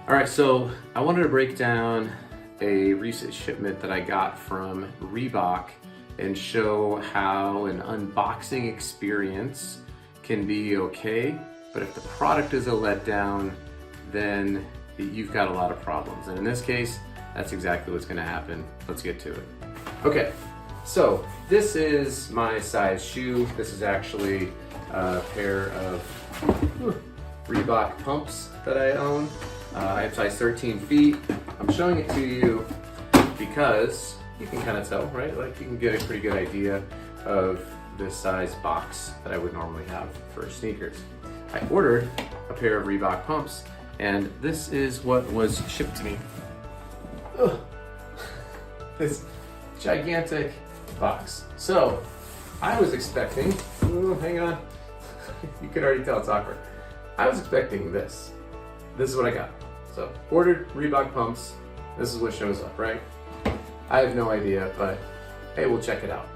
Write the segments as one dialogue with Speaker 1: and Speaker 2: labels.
Speaker 1: All right, so I wanted to break down a recent shipment that I got from Reebok and show how an unboxing experience can be okay, but if the product is a letdown, then you've got a lot of problems. And in this case, that's exactly what's gonna happen. Let's get to it. Okay, so this is my size shoe. This is actually a pair of Reebok Pumps that I own. I have size 13 feet. I'm showing it to you because you can kind of tell, right? Like you can get a pretty good idea of this size box that I would normally have for sneakers. I ordered a pair of Reebok Pumps and this is what was shipped to me. Ugh. This gigantic box. So I was expecting, hang on, you can already tell it's awkward. I was expecting this. This is what I got. So ordered Reebok Pumps. This is what shows up, right? I have no idea, but hey, we'll check it out.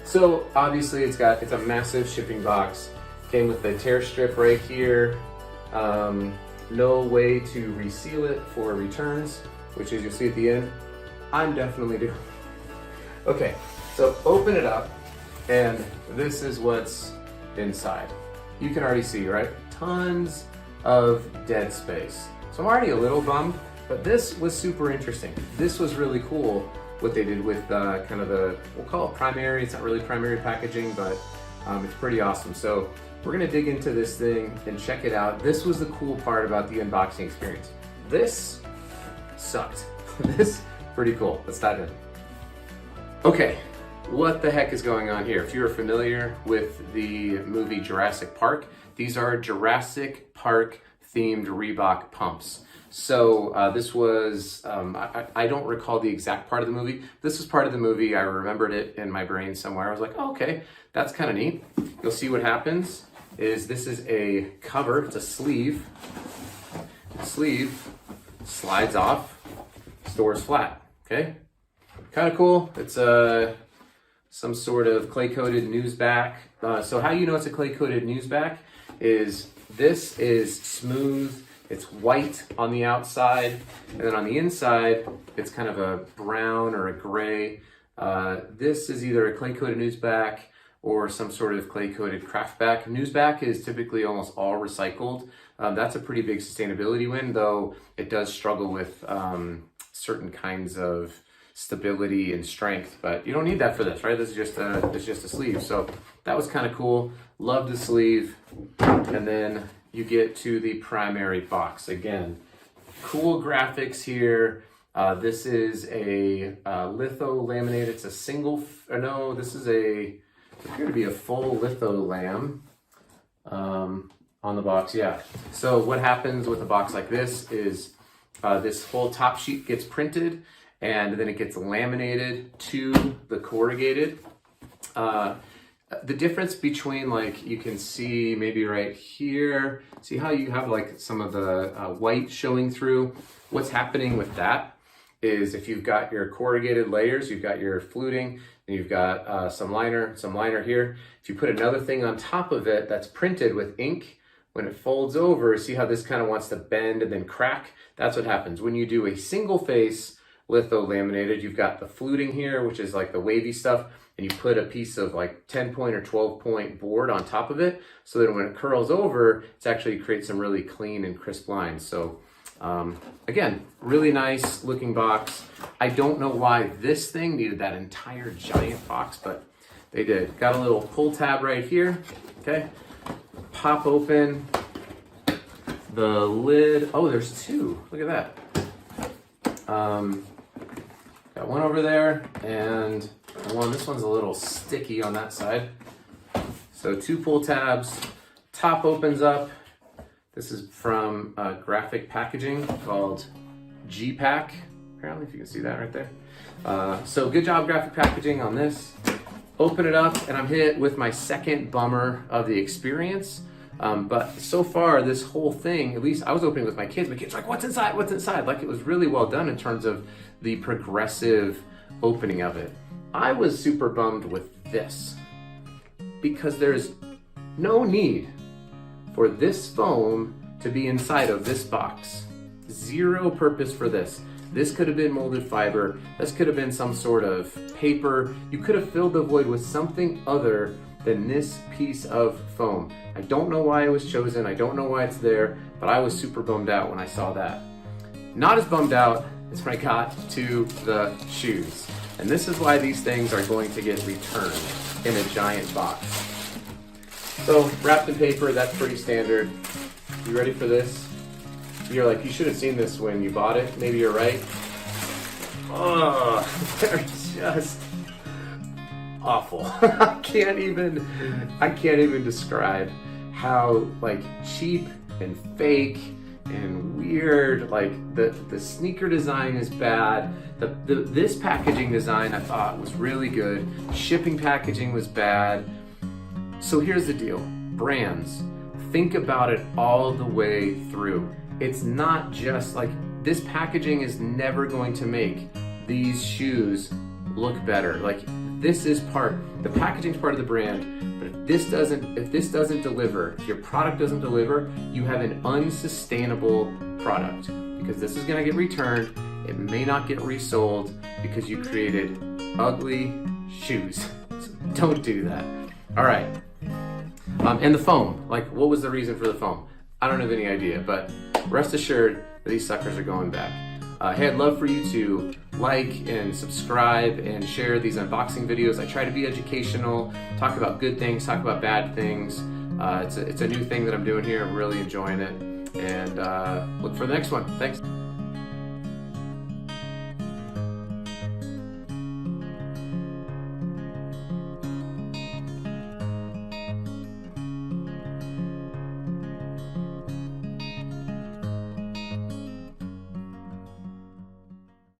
Speaker 1: So obviously it's a massive shipping box. Came with the tear strip right here. No way to reseal it for returns, which is you'll see at the end. I'm definitely doing. Okay, so open it up and this is what's inside. You can already see, right? Tons of dead space. So I'm already a little bummed, but this was super interesting. This was really cool what they did with kind of the, we'll call it primary. It's not really primary packaging, but it's pretty awesome. So we're gonna dig into this thing and check it out. This was the cool part about the unboxing experience. This sucked. This, pretty cool. Let's dive in. Okay, what the heck is going on here? If you're familiar with the movie Jurassic Park, these are Jurassic Park themed Reebok pumps. So this was, I don't recall the exact part of the movie. This was part of the movie. I remembered it in my brain somewhere. I was like, oh, okay, that's kind of neat. You'll see what happens is this is a cover, it's a sleeve. The sleeve slides off, stores flat, okay? Kind of cool. It's some sort of clay-coated news back. So how you know it's a clay-coated news back is this is smooth, it's white on the outside, and then on the inside, it's kind of a brown or a gray. This is either a clay-coated news back or some sort of clay-coated craft back. News back is typically almost all recycled. That's a pretty big sustainability win, though it does struggle with certain kinds of stability and strength, but you don't need that for this, right? This is just a sleeve. So that was kind of cool. Love the sleeve. And then you get to the primary box. Again, cool graphics here. This is a litho laminate. It's a single, no, this is appear to be a full litho lam on the box, yeah. So what happens with a box like this is this whole top sheet gets printed and then it gets laminated to the corrugated. The difference between, like, you can see maybe right here, see how you have like some of the white showing through? What's happening with that is if you've got your corrugated layers, you've got your fluting, and you've got some liner here. If you put another thing on top of it that's printed with ink, when it folds over, see how this kind of wants to bend and then crack? That's what happens. When you do a single face litho laminated, you've got the fluting here, which is like the wavy stuff, and you put a piece of like 10-point or 12-point board on top of it, so that when it curls over, it's actually creates some really clean and crisp lines. So again, really nice looking box. I don't know why this thing needed that entire giant box, but they did. Got a little pull tab right here, okay? Pop open the lid. Oh, there's two, look at that. Got one over there and one, this one's a little sticky on that side. So two pull tabs, top opens up. This is from graphic packaging called G-Pack, apparently, if you can see that right there. So good job graphic packaging on this. Open it up and I'm hit with my second bummer of the experience. But so far, this whole thing, at least I was opening with my kids. My kids were like, what's inside? What's inside? Like, it was really well done in terms of the progressive opening of it. I was super bummed with this because there's no need for this foam to be inside of this box. zero purpose for this. This could have been molded fiber. This could have been some sort of paper. You could have filled the void with something other than this piece of foam. I don't know why it was chosen. I don't know why it's there, but I was super bummed out when I saw that. Not as bummed out as when I got to the shoes. And this is why these things are going to get returned in a giant box. So wrapped in paper, that's pretty standard. You ready for this? You're like, you should have seen this when you bought it. Maybe you're right. Oh, they're just awful. I can't even describe how like cheap and fake and weird. Like the sneaker design is bad. This packaging design I thought was really good. Shipping packaging was bad. So here's the deal, brands, think about it all the way through. It's not just like, this packaging is never going to make these shoes look better. Like, this is the packaging's part of the brand, but if this doesn't deliver, if your product doesn't deliver, you have an unsustainable product, because this is gonna get returned. It may not get resold because you created ugly shoes. So don't do that. All right. And the foam, like, what was the reason for the foam? I don't have any idea, but rest assured that these suckers are going back. Hey, I'd love for you to like and subscribe and share these unboxing videos. I try to be educational, talk about good things, talk about bad things. It's a new thing that I'm doing here. I'm really enjoying it. And look for the next one. Thanks.